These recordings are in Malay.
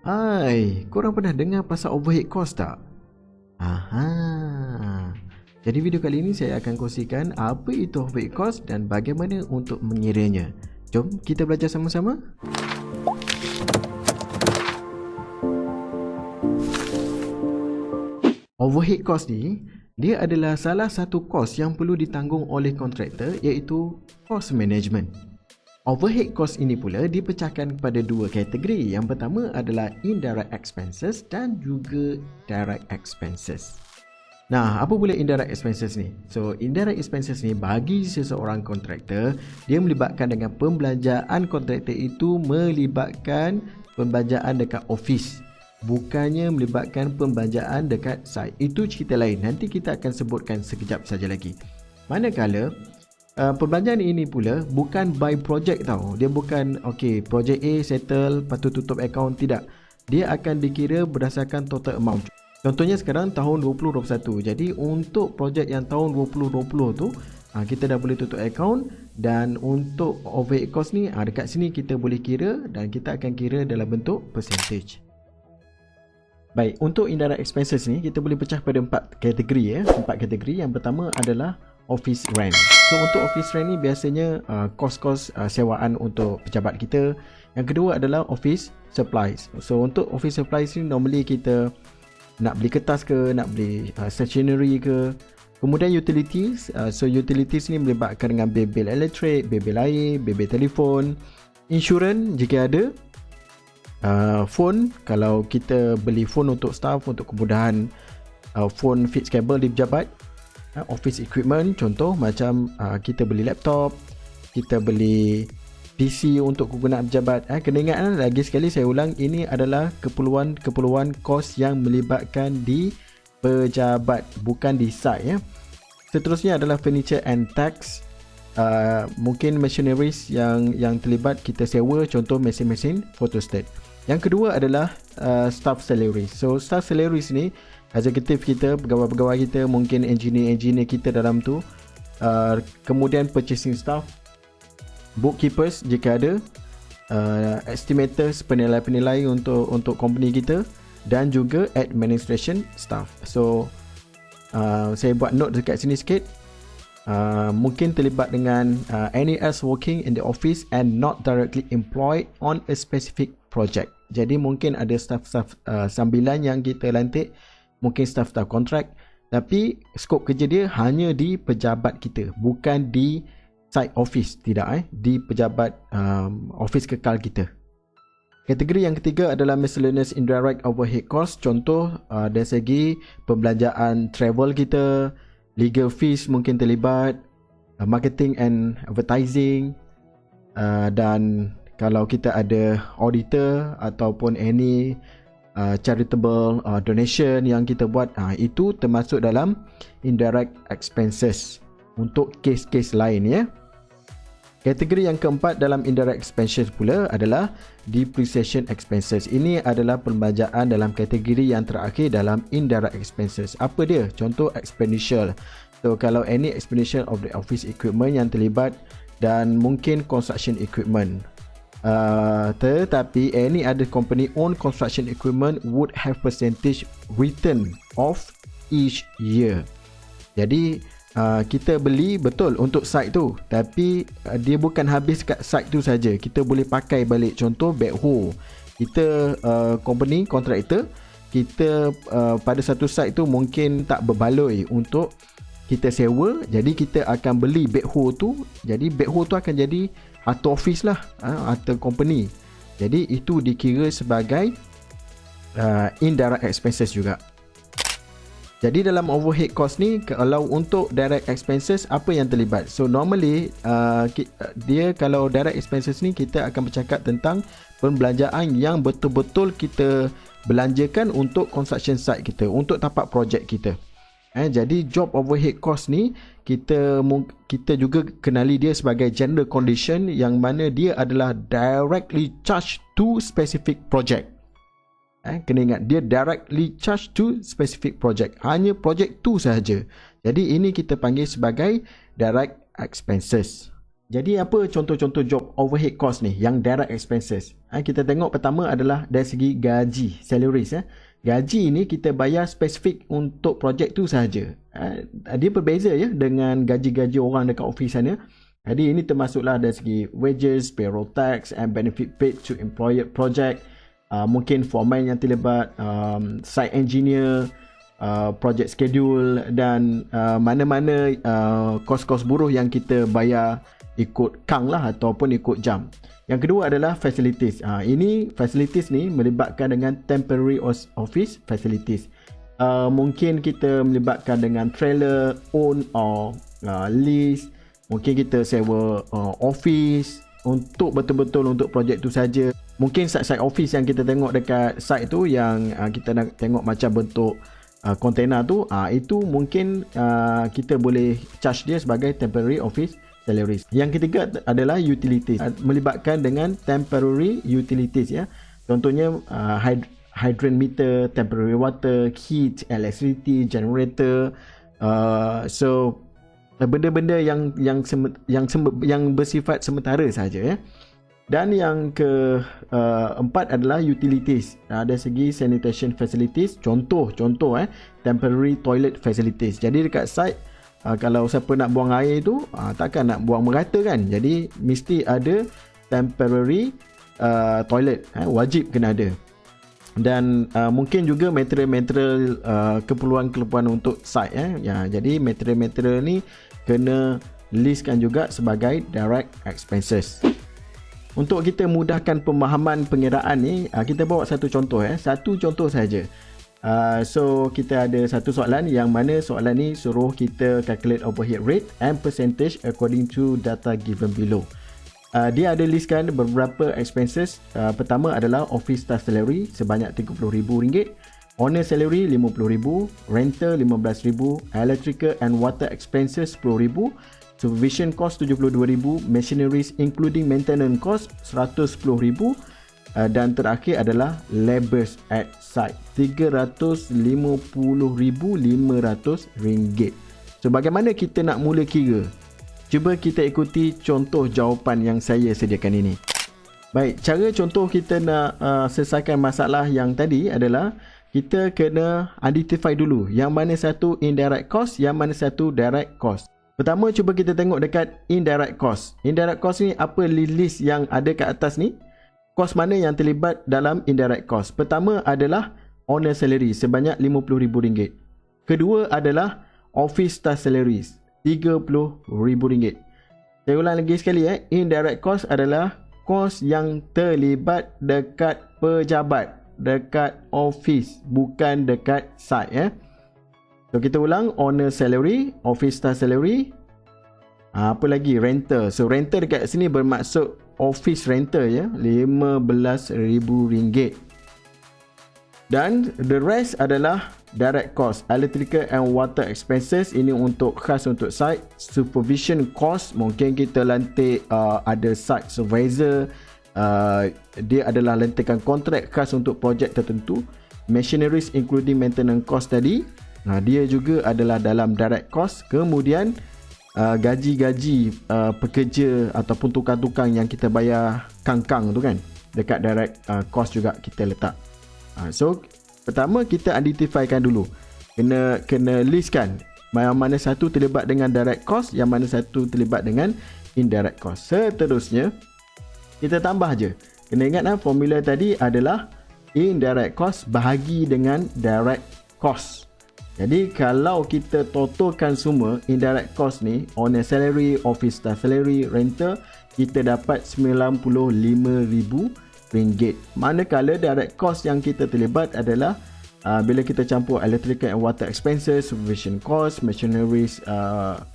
Hai, korang pernah dengar pasal overhead cost tak? Aha. Jadi video kali ini saya akan kongsikan apa itu overhead cost dan bagaimana untuk mengiranya. Jom kita belajar sama-sama. Overhead cost ni, dia adalah salah satu kos yang perlu ditanggung oleh kontraktor, iaitu cost management. Overhead cost ini pula dipecahkan kepada dua kategori. Yang pertama adalah indirect expenses dan juga direct expenses. Nah, apa pula indirect expenses ni? So, indirect expenses ni bagi seseorang kontraktor, dia melibatkan dengan pembelanjaan kontraktor itu melibatkan pembelanjaan dekat office. Bukannya melibatkan pembelanjaan dekat site. Itu cerita lain. Nanti kita akan sebutkan sekejap saja lagi. Manakala perbelanjaan ini pula bukan by project tau. Dia bukan project A settle lepas tu tutup account, tidak. Dia akan dikira berdasarkan total amount. Contohnya sekarang tahun 2021. Jadi untuk projek yang tahun 2020 tu kita dah boleh tutup account. Dan untuk overhead cost ni dekat sini kita boleh kira, dan kita akan kira dalam bentuk percentage. Baik, untuk indirect expenses ni kita boleh pecah pada 4 kategori. 4 kategori. Yang pertama adalah office rent. So untuk office rent ni biasanya kos-kos sewaan untuk pejabat kita. Yang kedua adalah office supplies. So untuk office supplies ni normally kita nak beli kertas ke, nak beli stationery ke. Kemudian utilities. So utilities ni melibatkan dengan bil elektrik, bil air, bil telefon, insurans jika ada, phone kalau kita beli phone untuk staff, untuk kemudahan phone fix kabel di pejabat. Office equipment, contoh macam kita beli laptop, kita beli PC untuk kegunaan pejabat. Kena ingat lagi sekali saya ulang, ini adalah keperluan kos yang melibatkan di pejabat, bukan di site. Seterusnya adalah furniture and tax. Mungkin machineries yang terlibat kita sewa, contoh mesin-mesin photostat. Yang kedua adalah staff salaries. So staff salaries ni executive kita, pegawai-pegawai kita, mungkin engineer kita dalam tu. Kemudian purchasing staff, bookkeepers jika ada, estimators, penilai-penilai untuk company kita, dan juga administration staff. So saya buat note dekat sini sikit. Mungkin terlibat dengan any else working in the office and not directly employed on a specific project. Jadi mungkin ada staff-staff sambilan yang kita lantik, mungkin staff-staff kontrak, tapi skop kerja dia hanya di pejabat kita, bukan di site office. Tidak, di pejabat office kekal kita. Kategori yang ketiga adalah miscellaneous indirect overhead cost. Contoh dari segi pembelanjaan travel kita, legal fees mungkin terlibat, marketing and advertising, dan kalau kita ada auditor ataupun any charitable donation yang kita buat, itu termasuk dalam indirect expenses untuk kes-kes lain. Kategori yang keempat dalam indirect expenses pula adalah depreciation expenses. Ini adalah pembelanjaan dalam kategori yang terakhir dalam indirect expenses. Apa dia? Contoh expenditure. So kalau any expenditure of the office equipment yang terlibat, dan mungkin construction equipment. Tetapi any other company own construction equipment would have percentage written off each year. Jadi kita beli betul untuk site tu, tapi dia bukan habis kat site tu saja. Kita boleh pakai balik. Contoh backhoe. Kita company kontraktor, kita pada satu site tu mungkin tak berbaloi untuk kita sewa, jadi kita akan beli backhoe tu. Jadi backhoe tu akan jadi atau office lah, atau company. Jadi itu dikira sebagai indirect expenses juga. Jadi dalam overhead cost ni, kalau untuk direct expenses, apa yang terlibat? So normally dia kalau direct expenses ni, kita akan bercakap tentang pembelanjaan yang betul-betul kita belanjakan untuk construction site kita, untuk tapak projek kita. Jadi job overhead cost ni kita juga kenali dia sebagai general condition, yang mana dia adalah directly charged to specific project. Kena ingat, dia directly charged to specific project, hanya project tu sahaja. Jadi ini kita panggil sebagai direct expenses. Jadi apa contoh-contoh job overhead cost ni yang direct expenses? Kita tengok pertama adalah dari segi gaji, salaries. Gaji ni kita bayar spesifik untuk projek tu sahaja. Dia berbeza ya dengan gaji-gaji orang dekat office sana. Jadi ini termasuklah dari segi wages, payroll tax and benefit paid to employer project. Mungkin foreman yang terlibat, site engineer, project schedule dan mana-mana kos-kos buruh yang kita bayar ikut kang lah ataupun ikut jam. Yang kedua adalah facilities. Ini facilities ni melibatkan dengan temporary office facilities. Mungkin kita melibatkan dengan trailer, own or lease. Mungkin kita sewa office untuk betul-betul untuk projek tu saja. Mungkin site office yang kita tengok dekat site tu yang kita nak tengok macam bentuk container tu, itu mungkin kita boleh charge dia sebagai temporary office salaries. Yang ketiga adalah utilities, melibatkan dengan temporary utilities ya. Contohnya hydrant meter, temporary water, heat, electricity, generator. So benda-benda yang bersifat sementara saja ya. Dan yang keempat adalah utilities. Ada segi sanitation facilities, contoh temporary toilet facilities. Jadi dekat site kalau siapa nak buang air tu takkan nak buang merata kan. Jadi mesti ada temporary toilet, wajib kena ada. Dan mungkin juga material keperluan untuk site ya. Jadi material ni kena listkan juga sebagai direct expenses. Untuk kita mudahkan pemahaman pengiraan ni, kita bawa satu contoh satu contoh saja. So kita ada satu soalan yang mana soalan ni suruh kita calculate overhead rate and percentage according to data given below. Dia ada listkan beberapa expenses. Pertama adalah office staff salary sebanyak RM30,000, owner salary RM50,000, rental RM15,000, electrical and water expenses RM10,000, supervision cost RM72,000, machineries including maintenance cost RM110,000, dan terakhir adalah labours at site RM350,500. So bagaimana kita nak mula kira? Cuba kita ikuti contoh jawapan yang saya sediakan ini. Baik, cara contoh kita nak selesaikan masalah yang tadi adalah kita kena identify dulu yang mana satu indirect cost, yang mana satu direct cost. Pertama, cuba kita tengok dekat indirect cost. Indirect cost ni apa list yang ada kat atas ni? Kos mana yang terlibat dalam indirect cost? Pertama adalah owner salary sebanyak RM50,000. Kedua adalah office staff salaries RM30,000. Saya ulang lagi sekali indirect cost adalah kos yang terlibat dekat pejabat, dekat office, bukan dekat site So kita ulang, owner salary, office staff salary, apa lagi, rental. So rental dekat sini bermaksud office rental RM15,000. Dan the rest adalah direct cost, electrical and water expenses. Ini untuk khas untuk site. Supervision cost, mungkin kita lantik ada site supervisor, dia adalah lantikan kontrak khas untuk projek tertentu. Machineries including maintenance cost tadi, dia juga adalah dalam direct cost. Kemudian gaji-gaji pekerja ataupun tukang-tukang yang kita bayar kang-kang tu kan, dekat direct cost juga kita letak. So pertama kita identifykan dulu, kena listkan yang mana satu terlibat dengan direct cost, yang mana satu terlibat dengan indirect cost. Seterusnya kita tambah je. Kena ingat formula tadi adalah indirect cost bahagi dengan direct cost. Jadi kalau kita totalkan semua indirect cost ni, owner salary, office staff salary, rental, kita dapat RM95,000. Manakala direct cost yang kita terlibat adalah bila kita campur electrical and water expenses, supervision cost, machineries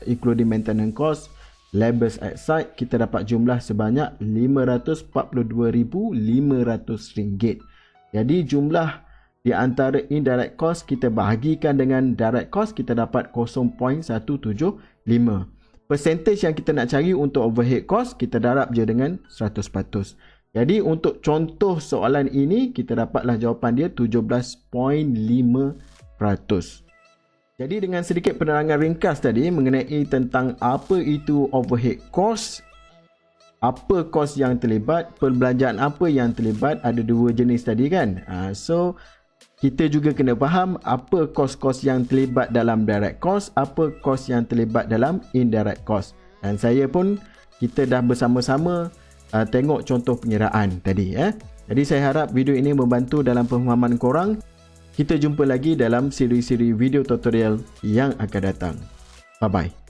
including maintenance cost, labours at site, kita dapat jumlah sebanyak RM542,500. Jadi jumlah di antara indirect cost kita bahagikan dengan direct cost, kita dapat 0.175. Percentage yang kita nak cari untuk overhead cost, kita darab je dengan 100%. Jadi untuk contoh soalan ini, kita dapatlah jawapan dia 17.5%. Jadi dengan sedikit penerangan ringkas tadi mengenai tentang apa itu overhead cost, apa kos yang terlibat, perbelanjaan apa yang terlibat, ada dua jenis tadi kan. So kita juga kena faham apa kos-kos yang terlibat dalam direct cost, apa kos yang terlibat dalam indirect cost. Dan saya pun, kita dah bersama-sama tengok contoh pengiraan tadi. Jadi saya harap video ini membantu dalam pemahaman korang. Kita jumpa lagi dalam siri-siri video tutorial yang akan datang. Bye-bye.